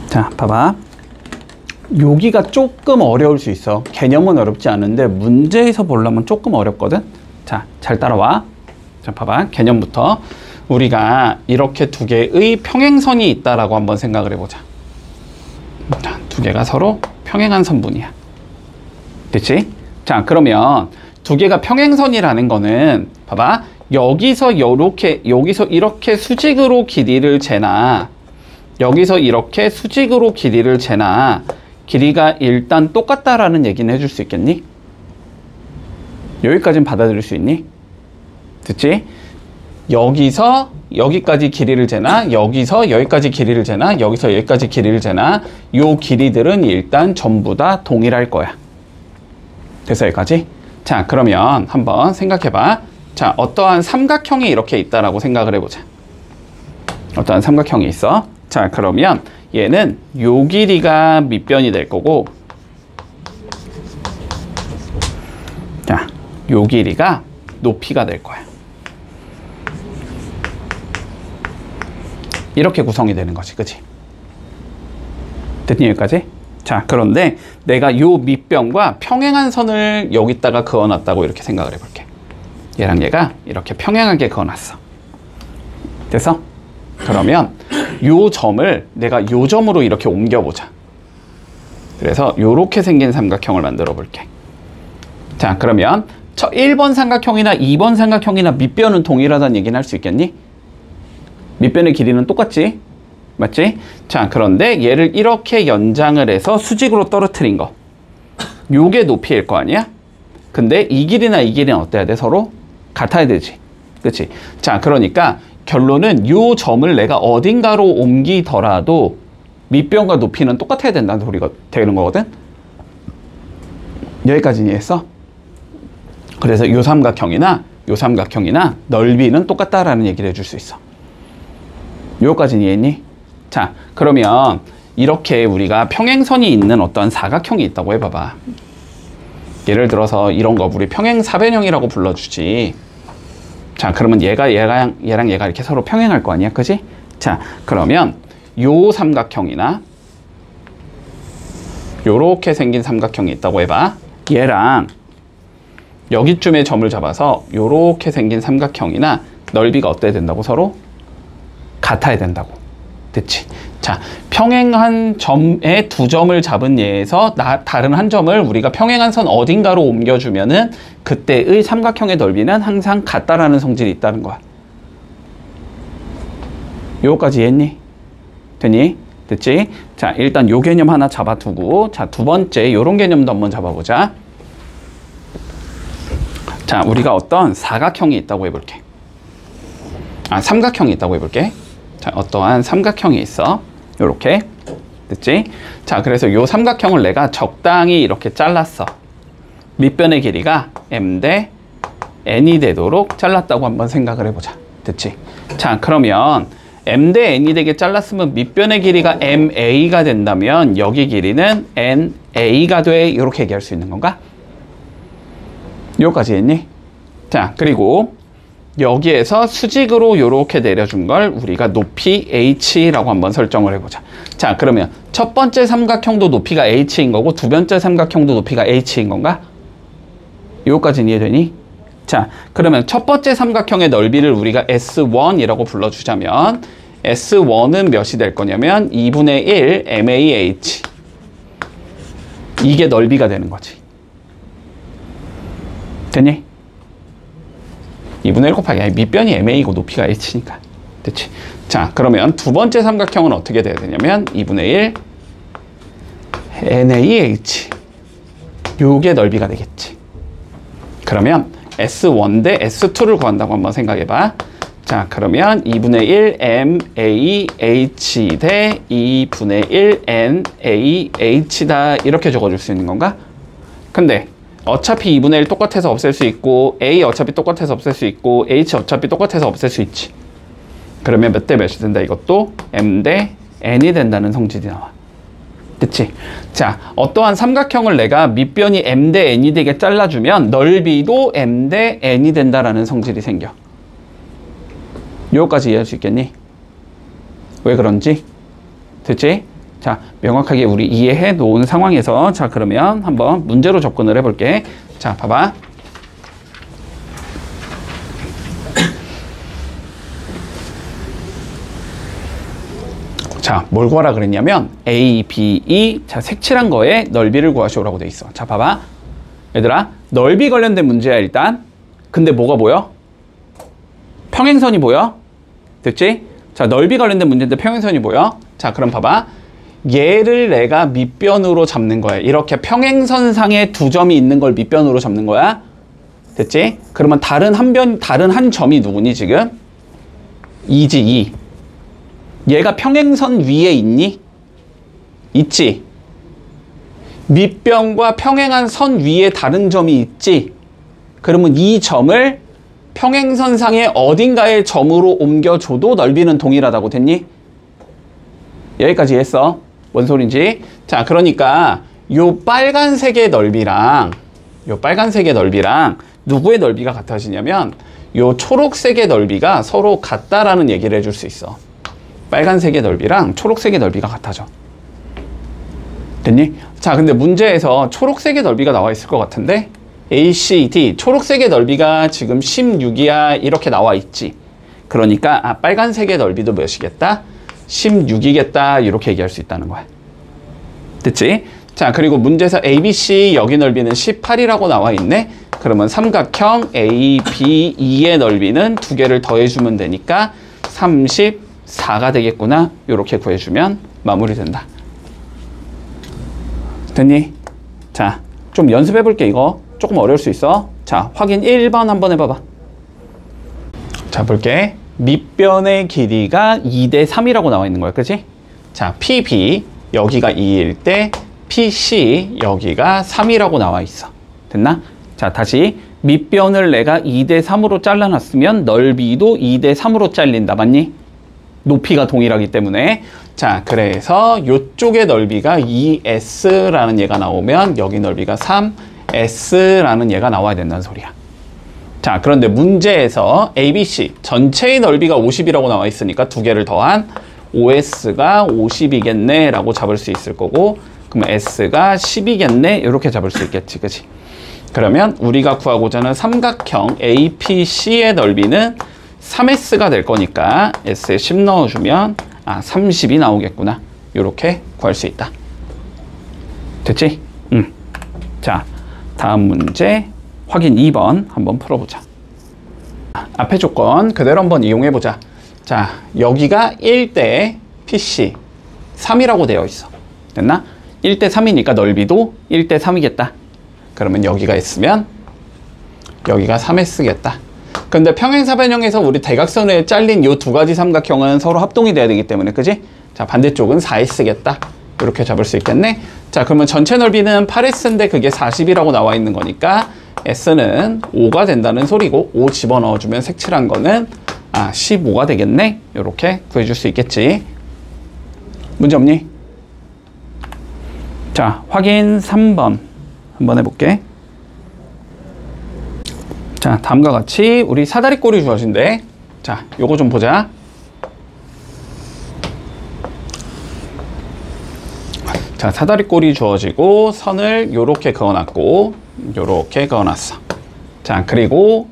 자, 봐봐. 여기가 조금 어려울 수 있어. 개념은 어렵지 않은데 문제에서 보려면 조금 어렵거든. 자, 잘 따라와. 자, 봐봐. 개념부터 우리가 이렇게 두 개의 평행선이 있다라고 한번 생각을 해보자. 자, 두 개가 서로 평행한 선분이야. 됐지? 자, 그러면 두 개가 평행선이라는 거는 봐봐. 여기서 이렇게 수직으로 길이를 재나 여기서 이렇게 수직으로 길이를 재나 길이가 일단 똑같다라는 얘기는 해줄 수 있겠니? 여기까지는 받아들일 수 있니? 됐지? 여기서 여기까지 길이를 재나 여기서 여기까지 길이를 재나 여기서 여기까지 길이를 재나 요 길이들은 일단 전부 다 동일할 거야. 됐어, 여기까지? 자, 그러면 한번 생각해봐. 자, 어떠한 삼각형이 이렇게 있다라고 생각을 해보자. 어떠한 삼각형이 있어. 자, 그러면 얘는 요 길이가 밑변이 될 거고, 자, 요 길이가 높이가 될 거야. 이렇게 구성이 되는 거지, 그치? 됐니, 여기까지? 자, 그런데 내가 요 밑변과 평행한 선을 여기다가 그어놨다고 이렇게 생각을 해볼게. 얘랑 얘가 이렇게 평행하게 그어놨어. 됐어? 그러면 요 점을 내가 요 점으로 이렇게 옮겨보자. 그래서 요렇게 생긴 삼각형을 만들어 볼게. 자, 그러면 1번 삼각형이나 2번 삼각형이나 밑변은 동일하다는 얘기는 할 수 있겠니? 밑변의 길이는 똑같지? 맞지? 자, 그런데 얘를 이렇게 연장을 해서 수직으로 떨어뜨린 거, 요게 높이일 거 아니야? 근데 이 길이나 이 길이는 어때야 돼? 서로 같아야 되지. 그치? 자, 그러니까 결론은 요 점을 내가 어딘가로 옮기더라도 밑변과 높이는 똑같아야 된다는 소리가 되는 거거든? 여기까지 이해했어? 그래서 요 삼각형이나 넓이는 똑같다라는 얘기를 해줄 수 있어. 요까지 이해했니? 자, 그러면 이렇게 우리가 평행선이 있는 어떤 사각형이 있다고 해봐봐. 예를 들어서 이런 거 우리 평행사변형이라고 불러주지. 자, 그러면 얘랑 얘가 이렇게 서로 평행할 거 아니야, 그지? 자, 그러면 요 삼각형이나 요렇게 생긴 삼각형이 있다고 해봐. 얘랑 여기쯤에 점을 잡아서 요렇게 생긴 삼각형이나 넓이가 어때야 된다고? 서로 같아야 된다고. 됐지? 자, 평행한 점에 두 점을 잡은 예에서 다른 한 점을 우리가 평행한 선 어딘가로 옮겨주면은 그때의 삼각형의 넓이는 항상 같다라는 성질이 있다는 거야. 요거까지 이해했니? 됐니? 됐지? 자, 일단 요 개념 하나 잡아두고, 자, 두 번째 요런 개념도 한번 잡아보자. 자, 우리가 어떤 사각형이 있다고 해볼게. 삼각형이 있다고 해볼게. 자, 어떠한 삼각형이 있어. 요렇게. 됐지? 자, 그래서 요 삼각형을 내가 적당히 이렇게 잘랐어. 밑변의 길이가 m 대 n이 되도록 잘랐다고 한번 생각을 해보자. 됐지? 자, 그러면 m 대 n이 되게 잘랐으면 밑변의 길이가 ma가 된다면 여기 길이는 na가 돼. 이렇게 얘기할 수 있는 건가? 요까지 했니? 자, 그리고 여기에서 수직으로 이렇게 내려준 걸 우리가 높이 h라고 한번 설정을 해보자. 자, 그러면 첫 번째 삼각형도 높이가 h인 거고 두 번째 삼각형도 높이가 h인 건가? 요까지는 이해되니? 자, 그러면 첫 번째 삼각형의 넓이를 우리가 S1이라고 불러주자면 S1은 몇이 될 거냐면 2분의 1 MAH, 이게 넓이가 되는 거지. 됐니? 2분의 1 곱하기 밑변이 MA고 높이가 H니까. 됐지? 자, 그러면 두 번째 삼각형은 어떻게 돼야 되냐면 2분의 1 NAH, 요게 넓이가 되겠지. 그러면 S1 대 S2를 구한다고 한번 생각해봐. 자, 그러면 2분의 1 MAH 대 2분의 1 NAH다 이렇게 적어줄 수 있는 건가? 근데 어차피 2분의 1 똑같아서 없앨 수 있고 A 어차피 똑같아서 없앨 수 있고 H 어차피 똑같아서 없앨 수 있지. 그러면 몇 대 몇이 된다? 이것도 M 대 N이 된다는 성질이 나와. 됐지? 자, 어떠한 삼각형을 내가 밑변이 M 대 N이 되게 잘라주면 넓이도 M 대 N이 된다라는 성질이 생겨. 요거까지 이해할 수 있겠니? 왜 그런지? 됐지? 자, 명확하게 우리 이해해 놓은 상황에서 자, 그러면 한번 문제로 접근을 해볼게. 자, 봐봐. 자, 뭘 구하라 그랬냐면 A, B, E 자, 색칠한 거에 넓이를 구하시오라고 돼 있어. 자, 봐봐. 얘들아, 넓이 관련된 문제야 일단. 근데 뭐가 보여? 평행선이 보여? 됐지? 자, 넓이 관련된 문제인데 평행선이 보여? 자, 그럼 봐봐. 얘를 내가 밑변으로 잡는 거야. 이렇게 평행선상에 두 점이 있는 걸 밑변으로 잡는 거야. 됐지? 그러면 다른 한 점이 누구니 지금? 2지, 2. 얘가 평행선 위에 있니? 있지? 밑변과 평행한 선 위에 다른 점이 있지? 그러면 이 점을 평행선상의 어딘가의 점으로 옮겨줘도 넓이는 동일하다고 됐니? 여기까지 했어. 뭔 소린지? 자, 그러니까 요 빨간색의 넓이랑 누구의 넓이가 같아지냐면 요 초록색의 넓이가 서로 같다라는 얘기를 해줄 수 있어. 빨간색의 넓이랑 초록색의 넓이가 같아져. 됐니? 자, 근데 문제에서 초록색의 넓이가 나와 있을 것 같은데 A, C, D 초록색의 넓이가 지금 16이야 이렇게 나와 있지. 그러니까 빨간색의 넓이도 몇이겠다? 16이겠다 이렇게 얘기할 수 있다는 거야. 됐지? 자, 그리고 문제에서 ABC 여기 넓이는 18이라고 나와 있네. 그러면 삼각형 ABE의 넓이는 두 개를 더해주면 되니까 34가 되겠구나. 이렇게 구해주면 마무리된다. 됐니? 자, 좀 연습해볼게. 이거 조금 어려울 수 있어. 자, 확인 1번 한번 해봐봐. 자, 볼게. 밑변의 길이가 2대 3이라고 나와 있는 거야. 그치? 자, PB 여기가 2일 때 PC 여기가 3이라고 나와 있어. 됐나? 자, 다시 밑변을 내가 2대 3으로 잘라놨으면 넓이도 2대 3으로 잘린다. 맞니? 높이가 동일하기 때문에. 자, 그래서 이쪽의 넓이가 2S라는 얘가 나오면 여기 넓이가 3S라는 얘가 나와야 된다는 소리야. 자, 그런데 문제에서 ABC 전체의 넓이가 50이라고 나와 있으니까 두 개를 더한 OS가 50이겠네 라고 잡을 수 있을 거고, 그럼 S가 10이겠네 이렇게 잡을 수 있겠지. 그치? 그러면 우리가 구하고자 하는 삼각형 APC의 넓이는 3S가 될 거니까 S에 10 넣어주면 30이 나오겠구나. 이렇게 구할 수 있다. 됐지? 자, 다음 문제 확인 2번 한번 풀어보자. 앞에 조건 그대로 한번 이용해보자. 자, 여기가 1대 PC 3이라고 되어 있어. 됐나? 1대 3이니까 넓이도 1대 3이겠다. 그러면 여기가 S면 여기가 3S겠다. 근데 평행사변형에서 우리 대각선에 잘린 이 두 가지 삼각형은 서로 합동이 돼야 되기 때문에, 그지? 자, 반대쪽은 4S겠다. 이렇게 잡을 수 있겠네. 자, 그러면 전체 넓이는 8S인데 그게 40이라고 나와 있는 거니까 S는 5가 된다는 소리고, 5 집어넣어주면 색칠한 거는 15가 되겠네. 이렇게 구해줄 수 있겠지. 문제 없니? 자, 확인 3번 한번 해볼게. 자, 다음과 같이 우리 사다리꼴이 주어진대. 자, 요거 좀 보자. 자, 사다리꼴이 주어지고 선을 요렇게 그어놨고 요렇게 그어놨어. 자, 그리고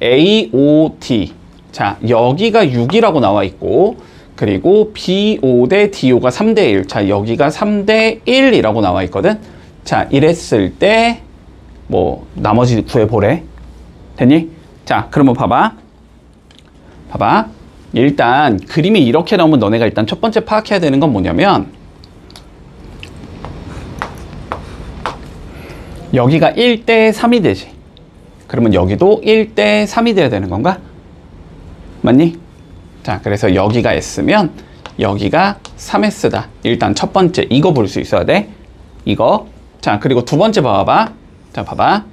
AOT 자, 여기가 6이라고 나와 있고, 그리고 BO 대 DO가 3대 1. 자, 여기가 3대 1이라고 나와 있거든. 자, 이랬을 때 뭐 나머지 구해보래. 됐니? 자, 그러면 봐봐. 일단 그림이 이렇게 나오면 너네가 일단 첫 번째 파악해야 되는 건 뭐냐면, 여기가 1대 3이 되지. 그러면 여기도 1대 3이 돼야 되는 건가? 맞니? 자, 그래서 여기가 S면 여기가 3S다. 일단 첫 번째 이거 볼 수 있어야 돼. 이거. 자, 그리고 두 번째 봐봐. 자, 봐봐.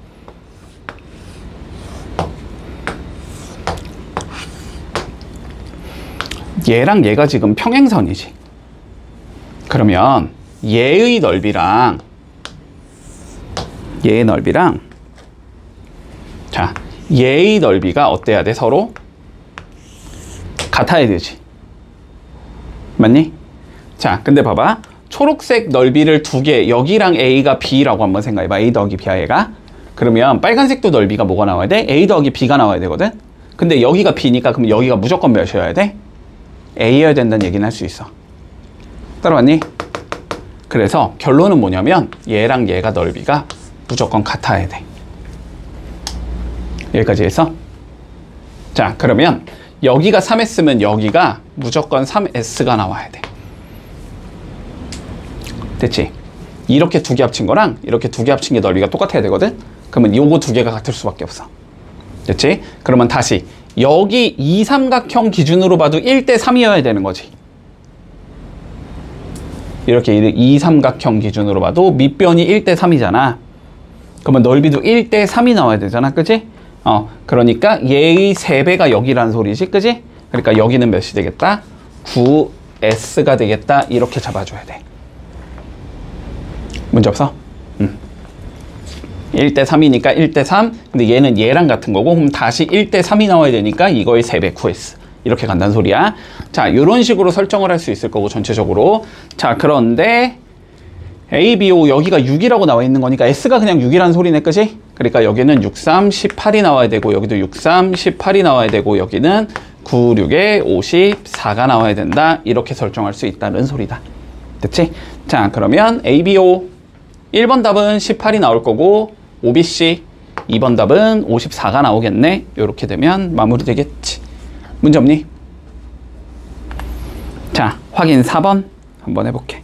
얘랑 얘가 지금 평행선이지. 그러면 얘의 넓이랑 얘의 넓이랑 자, 얘의 넓이가 어때야 돼? 서로 같아야 되지. 맞니? 자, 근데 봐봐. 초록색 넓이를 두 개, 여기랑 A가 B라고 한번 생각해봐. A 더하기 B야 얘가. 그러면 빨간색도 넓이가 뭐가 나와야 돼? A 더하기 B가 나와야 되거든. 근데 여기가 B니까 그럼 여기가 무조건 몇이어야 돼? A여야 된다는 얘기는 할 수 있어. 따라왔니? 그래서 결론은 뭐냐면 얘랑 얘가 넓이가 무조건 같아야 돼. 여기까지 해서 자, 그러면 여기가 3S면 여기가 무조건 3S가 나와야 돼. 됐지? 이렇게 두 개 합친 거랑 이렇게 두 개 합친 게 넓이가 똑같아야 되거든? 그러면 요거 두 개가 같을 수밖에 없어. 됐지? 그러면 다시 여기 이 삼각형 기준으로 봐도 1대 3이어야 되는 거지. 이렇게 이 삼각형 기준으로 봐도 밑변이 1대 3이잖아. 그러면 넓이도 1대 3이 나와야 되잖아. 그치? 그러니까 얘의 3배가 여기라는 소리지. 그치? 그러니까 여기는 몇이 되겠다? 9S가 되겠다. 이렇게 잡아줘야 돼. 문제 없어? 1대 3이니까 1대 3. 근데 얘는 얘랑 같은 거고, 그럼 다시 1대 3이 나와야 되니까 이거의 3배 9S. 이렇게 간다는 소리야. 자, 이런 식으로 설정을 할 수 있을 거고, 전체적으로. 자, 그런데 A, B, O 여기가 6이라고 나와 있는 거니까 S가 그냥 6이라는 소리네, 그지? 그러니까 여기는 6, 3, 18이 나와야 되고, 여기도 6, 3, 18이 나와야 되고, 여기는 9, 6에 54가 나와야 된다. 이렇게 설정할 수 있다는 소리다. 됐지? 자, 그러면 A, B, O 1번 답은 18이 나올 거고, OBC 2번 답은 54가 나오겠네. 이렇게 되면 마무리 되겠지. 문제 없니? 자, 확인 4번 한번 해볼게.